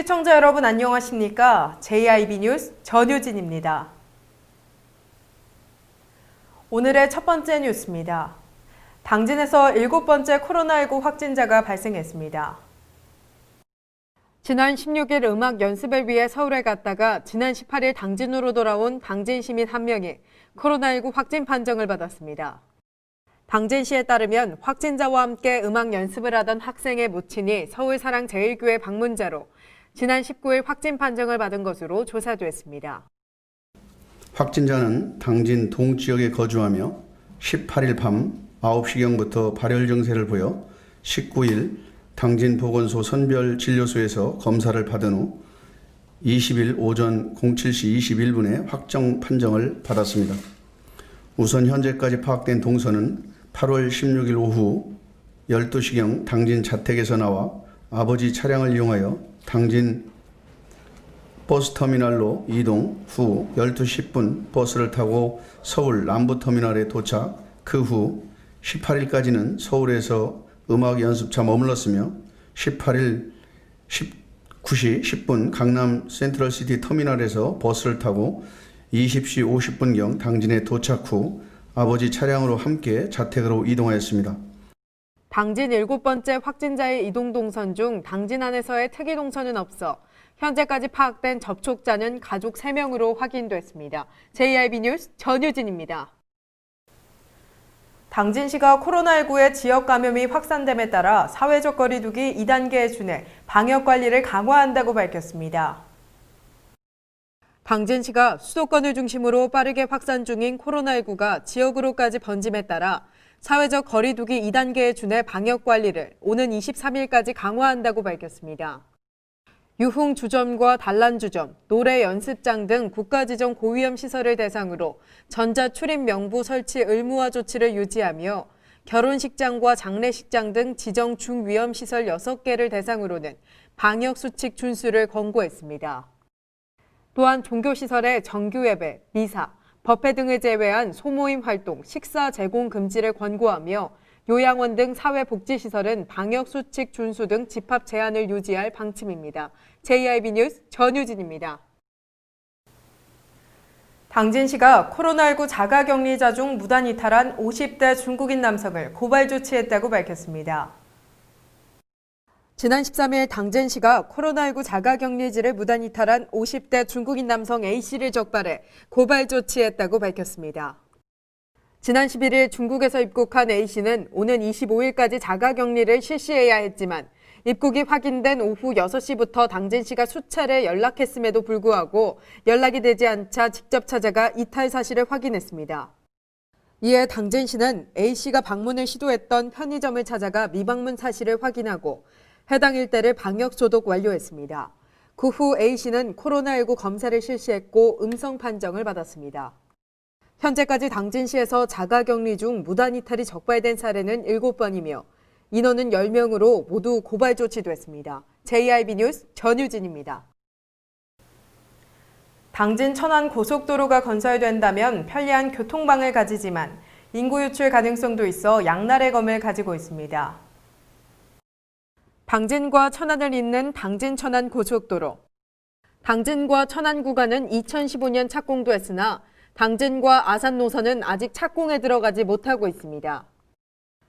시청자 여러분 안녕하십니까? JIB 뉴스 전유진입니다. 오늘의 첫 번째 뉴스입니다. 당진에서 7번째 코로나19 확진자가 발생했습니다. 지난 16일 음악 연습을 위해 서울에 갔다가 지난 18일 당진으로 돌아온 당진 시민 1명이 코로나19 확진 판정을 받았습니다. 당진시에 따르면 확진자와 함께 음악 연습을 하던 학생의 모친이 서울사랑제일교회 방문자로 지난 19일 확진 판정을 받은 것으로 조사됐습니다. 확진자는 당진 동지역에 거주하며 18일 밤 9시경부터 발열 증세를 보여 19일 당진 보건소 선별진료소에서 검사를 받은 후 20일 오전 07시 21분에 확정 판정을 받았습니다. 우선 현재까지 파악된 동선은 8월 16일 오후 12시경 당진 자택에서 나와 아버지 차량을 이용하여 당진 버스터미널로 이동 후 12시 10분 버스를 타고 서울 남부터미널에 도착, 그 후 18일까지는 서울에서 음악 연습차 머물렀으며 18일 19시 10분 강남 센트럴시티 터미널에서 버스를 타고 20시 50분경 당진에 도착 후 아버지 차량으로 함께 자택으로 이동하였습니다. 당진 7번째 확진자의 이동 동선 중 당진 안에서의 특이 동선은 없어 현재까지 파악된 접촉자는 가족 3명으로 확인됐습니다. JIB 뉴스 전유진입니다. 당진시가 코로나19의 지역 감염이 확산됨에 따라 사회적 거리두기 2단계에 준해 방역관리를 강화한다고 밝혔습니다. 당진시가 수도권을 중심으로 빠르게 확산 중인 코로나19가 지역으로까지 번짐에 따라 사회적 거리두기 2단계에 준해 방역관리를 오는 23일까지 강화한다고 밝혔습니다. 유흥주점과 단란주점, 노래 연습장 등 국가지정 고위험 시설을 대상으로 전자출입 명부 설치 의무화 조치를 유지하며 결혼식장과 장례식장 등 지정 중위험 시설 6개를 대상으로는 방역수칙 준수를 권고했습니다. 또한 종교시설의 정규예배, 미사, 법회 등을 제외한 소모임 활동, 식사 제공 금지를 권고하며 요양원 등 사회복지시설은 방역수칙 준수 등 집합 제한을 유지할 방침입니다. JIB 뉴스 전유진입니다. 당진시가 코로나19 자가격리자 중 무단 이탈한 50대 중국인 남성을 고발 조치했다고 밝혔습니다. 지난 13일 당진시가 코로나19 자가격리지를 무단 이탈한 50대 중국인 남성 A씨를 적발해 고발 조치했다고 밝혔습니다. 지난 11일 중국에서 입국한 A씨는 오는 25일까지 자가격리를 실시해야 했지만 입국이 확인된 오후 6시부터 당진시가 수차례 연락했음에도 불구하고 연락이 되지 않자 직접 찾아가 이탈 사실을 확인했습니다. 이에 당진시는 A씨가 방문을 시도했던 편의점을 찾아가 미방문 사실을 확인하고 해당 일대를 방역소독 완료했습니다. 그 후 A씨는 코로나19 검사를 실시했고 음성 판정을 받았습니다. 현재까지 당진시에서 자가격리 중 무단 이탈이 적발된 사례는 7번이며 인원은 10명으로 모두 고발 조치됐습니다. JIB 뉴스 전유진입니다. 당진 천안 고속도로가 건설된다면 편리한 교통망을 가지지만 인구 유출 가능성도 있어 양날의 검을 가지고 있습니다. 당진과 천안을 잇는 당진 천안 고속도로. 당진과 천안 구간은 2015년 착공도 했으나 당진과 아산 노선은 아직 착공에 들어가지 못하고 있습니다.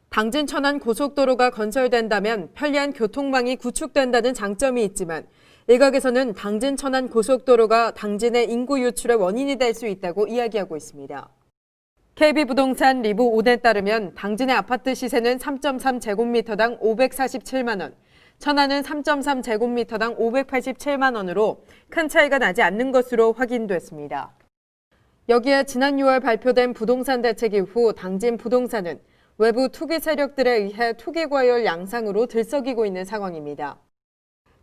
당진 천안 고속도로가 건설된다면 편리한 교통망이 구축된다는 장점이 있지만 일각에서는 당진 천안 고속도로가 당진의 인구 유출의 원인이 될 수 있다고 이야기하고 있습니다. KB부동산 리브 5에 따르면 당진의 아파트 시세는 3.3제곱미터당 547만 원, 천안은 3.3제곱미터당 587만 원으로 큰 차이가 나지 않는 것으로 확인됐습니다. 여기에 지난 6월 발표된 부동산 대책 이후 당진 부동산은 외부 투기 세력들에 의해 투기 과열 양상으로 들썩이고 있는 상황입니다.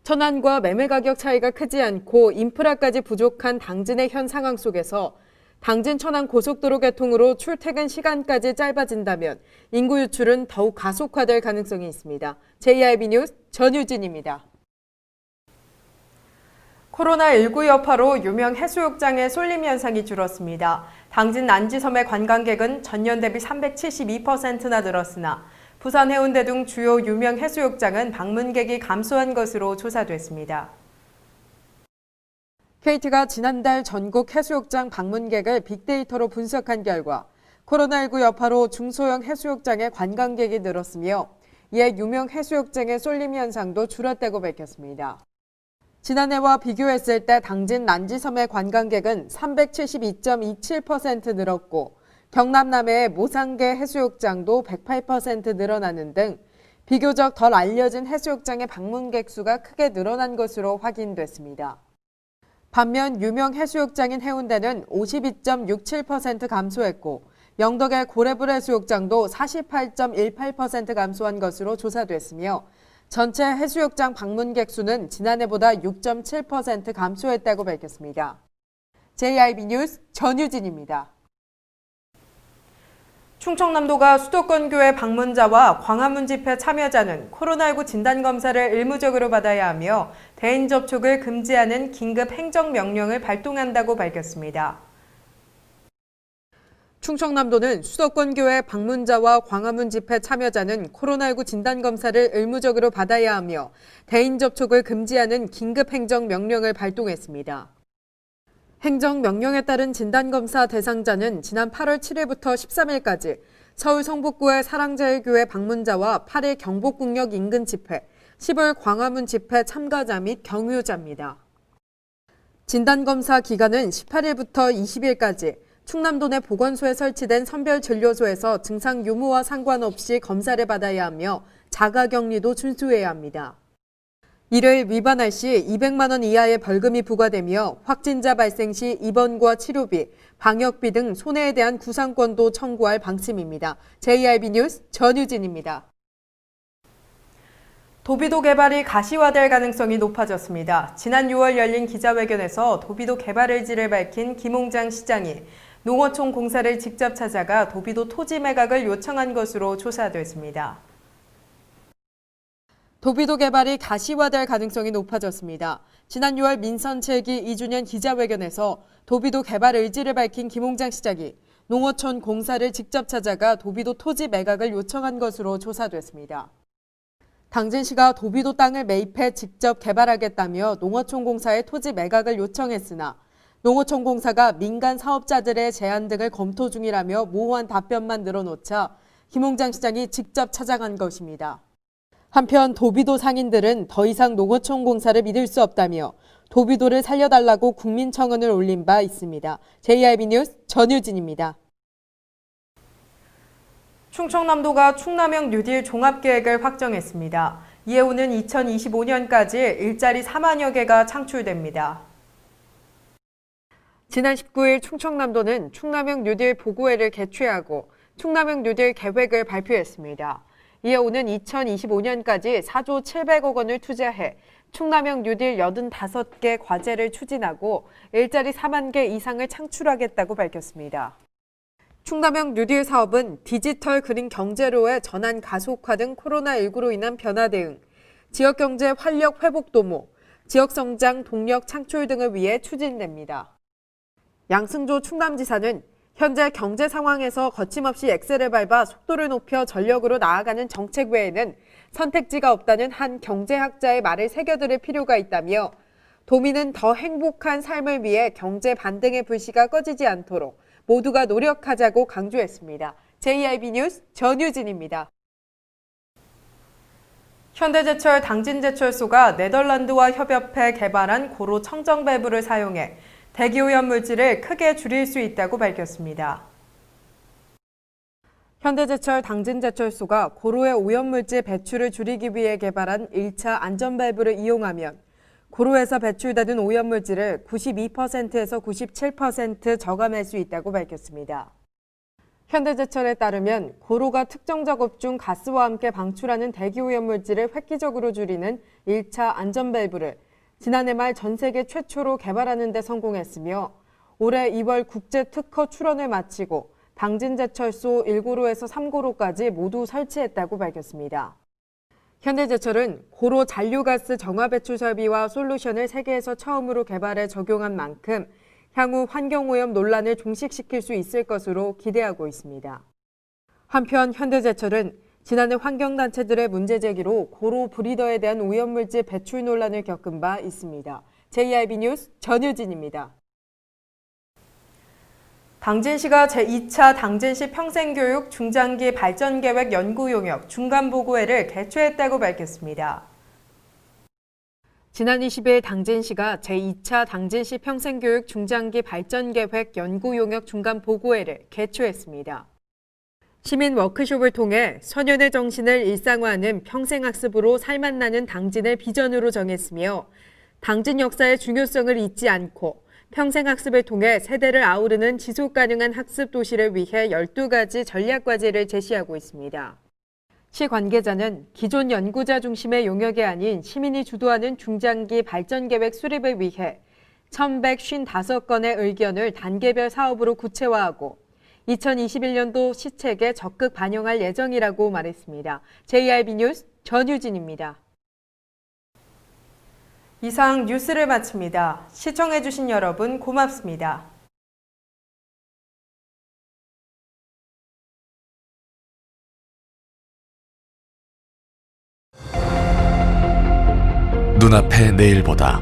천안과 매매 가격 차이가 크지 않고 인프라까지 부족한 당진의 현 상황 속에서 당진 천안 고속도로 개통으로 출퇴근 시간까지 짧아진다면 인구 유출은 더욱 가속화될 가능성이 있습니다. JIB 뉴스 전유진입니다. 코로나19 여파로 유명 해수욕장의 쏠림 현상이 줄었습니다. 당진 난지섬의 관광객은 전년 대비 372%나 늘었으나 부산, 해운대 등 주요 유명 해수욕장은 방문객이 감소한 것으로 조사됐습니다. KT가 지난달 전국 해수욕장 방문객을 빅데이터로 분석한 결과 코로나19 여파로 중소형 해수욕장의 관광객이 늘었으며 이에 유명 해수욕장의 쏠림 현상도 줄었다고 밝혔습니다. 지난해와 비교했을 때 당진 난지섬의 관광객은 372.27% 늘었고 경남 남해의 모상계 해수욕장도 108% 늘어나는 등 비교적 덜 알려진 해수욕장의 방문객 수가 크게 늘어난 것으로 확인됐습니다. 반면 유명 해수욕장인 해운대는 52.67% 감소했고 영덕의 고래불 해수욕장도 48.18% 감소한 것으로 조사됐으며 전체 해수욕장 방문객 수는 지난해보다 6.7% 감소했다고 밝혔습니다. JIB 뉴스 전유진입니다. 충청남도가 수도권 교회 방문자와 광화문 집회 참여자는 코로나19 진단검사를 의무적으로 받아야 하며 대인 접촉을 금지하는 긴급 행정명령을 발동한다고 밝혔습니다. 충청남도는 수도권 교회 방문자와 광화문 집회 참여자는 코로나19 진단검사를 의무적으로 받아야 하며 대인 접촉을 금지하는 긴급 행정명령을 발동했습니다. 행정명령에 따른 진단검사 대상자는 지난 8월 7일부터 13일까지 서울 성북구의 사랑제일교회 방문자와 8일 경복궁역 인근 집회, 10일 광화문 집회 참가자 및 경유자입니다. 진단검사 기간은 18일부터 20일까지 충남도 내 보건소에 설치된 선별진료소에서 증상 유무와 상관없이 검사를 받아야 하며 자가격리도 준수해야 합니다. 이를 위반할 시 200만 원 이하의 벌금이 부과되며 확진자 발생 시 입원과 치료비, 방역비 등 손해에 대한 구상권도 청구할 방침입니다. JIB 뉴스 전유진입니다. 도비도 개발이 가시화될 가능성이 높아졌습니다. 지난 6월 열린 기자회견에서 도비도 개발 의지를 밝힌 김홍장 시장이 농어촌 공사를 직접 찾아가 도비도 토지 매각을 요청한 것으로 조사됐습니다. 도비도 개발이 가시화될 가능성이 높아졌습니다. 지난 6월 민선 7기 2주년 기자회견에서 도비도 개발 의지를 밝힌 김홍장 시장이 농어촌 공사를 직접 찾아가 도비도 토지 매각을 요청한 것으로 조사됐습니다. 당진시가 도비도 땅을 매입해 직접 개발하겠다며 농어촌 공사의 토지 매각을 요청했으나 농어촌 공사가 민간 사업자들의 제안 등을 검토 중이라며 모호한 답변만 늘어놓자 김홍장 시장이 직접 찾아간 것입니다. 한편 도비도 상인들은 더 이상 농어촌 공사를 믿을 수 없다며 도비도를 살려달라고 국민청원을 올린 바 있습니다. JIB 뉴스 전유진입니다. 충청남도가 충남형 뉴딜 종합계획을 확정했습니다. 이에 오는 2025년까지 일자리 4만여 개가 창출됩니다. 지난 19일 충청남도는 충남형 뉴딜 보고회를 개최하고 충남형 뉴딜 계획을 발표했습니다. 이에 오는 2025년까지 4조 700억 원을 투자해 충남형 뉴딜 85개 과제를 추진하고 일자리 4만 개 이상을 창출하겠다고 밝혔습니다. 충남형 뉴딜 사업은 디지털 그린 경제로의 전환 가속화 등 코로나19로 인한 변화 대응, 지역경제 활력 회복 도모, 지역성장 동력 창출 등을 위해 추진됩니다. 양승조 충남지사는 현재 경제 상황에서 거침없이 엑셀을 밟아 속도를 높여 전력으로 나아가는 정책 외에는 선택지가 없다는 한 경제학자의 말을 새겨들을 필요가 있다며 도민은 더 행복한 삶을 위해 경제 반등의 불씨가 꺼지지 않도록 모두가 노력하자고 강조했습니다. JIB 뉴스 전유진입니다. 현대제철 당진제철소가 네덜란드와 협업해 개발한 고로 청정밸브를 사용해 대기오염 물질을 크게 줄일 수 있다고 밝혔습니다. 현대제철 당진제철소가 고로의 오염물질 배출을 줄이기 위해 개발한 1차 안전밸브를 이용하면 고로에서 배출되는 오염물질을 92%에서 97% 저감할 수 있다고 밝혔습니다. 현대제철에 따르면 고로가 특정 작업 중 가스와 함께 방출하는 대기오염물질을 획기적으로 줄이는 1차 안전밸브를 지난해 말 전 세계 최초로 개발하는 데 성공했으며 올해 2월 국제특허 출원을 마치고 당진제철소 1고로에서 3고로까지 모두 설치했다고 밝혔습니다. 현대제철은 고로 잔류가스 정화배출 설비와 솔루션을 세계에서 처음으로 개발해 적용한 만큼 향후 환경오염 논란을 종식시킬 수 있을 것으로 기대하고 있습니다. 한편 현대제철은 지난해 환경단체들의 문제 제기로 고로 브리더에 대한 오염물질 배출 논란을 겪은 바 있습니다. JIB 뉴스 전유진입니다. 당진시가 제2차 당진시 평생교육 중장기 발전계획 연구용역 중간보고회를 개최했다고 밝혔습니다. 지난 20일 당진시가 제2차 당진시 평생교육 중장기 발전계획 연구용역 중간보고회를 개최했습니다. 시민 워크숍을 통해 소년의 정신을 일상화하는 평생학습으로 살맛나는 당진을 비전으로 정했으며 당진 역사의 중요성을 잊지 않고 평생학습을 통해 세대를 아우르는 지속가능한 학습 도시를 위해 12가지 전략과제를 제시하고 있습니다. 시 관계자는 기존 연구자 중심의 용역이 아닌 시민이 주도하는 중장기 발전계획 수립을 위해 1,155건의 의견을 단계별 사업으로 구체화하고 2021년도 시책에 적극 반영할 예정이라고 말했습니다. JIB 뉴스 전유진입니다. 이상 뉴스를 마칩니다. 시청해주신 여러분 고맙습니다. 눈앞의 내일보다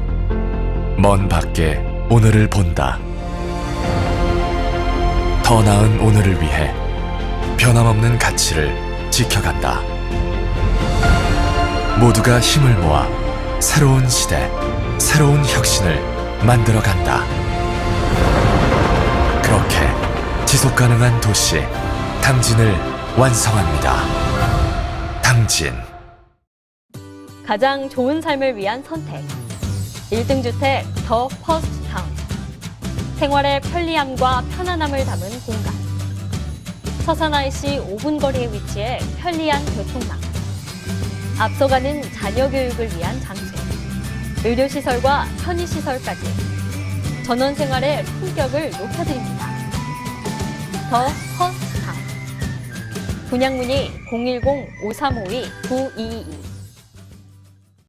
먼 밖에 오늘을 본다. 더 나은 오늘을 위해 변함없는 가치를 지켜간다. 모두가 힘을 모아 새로운 시대, 새로운 혁신을 만들어간다. 그렇게 지속가능한 도시 당진을 완성합니다. 당진. 가장 좋은 삶을 위한 선택. 1등 주택 더 퍼스트 타운. 생활의 편리함과 편안함을 담은 공간. 서산 IC 5분 거리에 위치해 편리한 교통망. 앞서가는 자녀 교육을 위한 장치, 의료시설과 편의시설까지 전원 생활의 품격을 높여드립니다. 더 퍼스트 타운. 분양 문의 010-5352-9222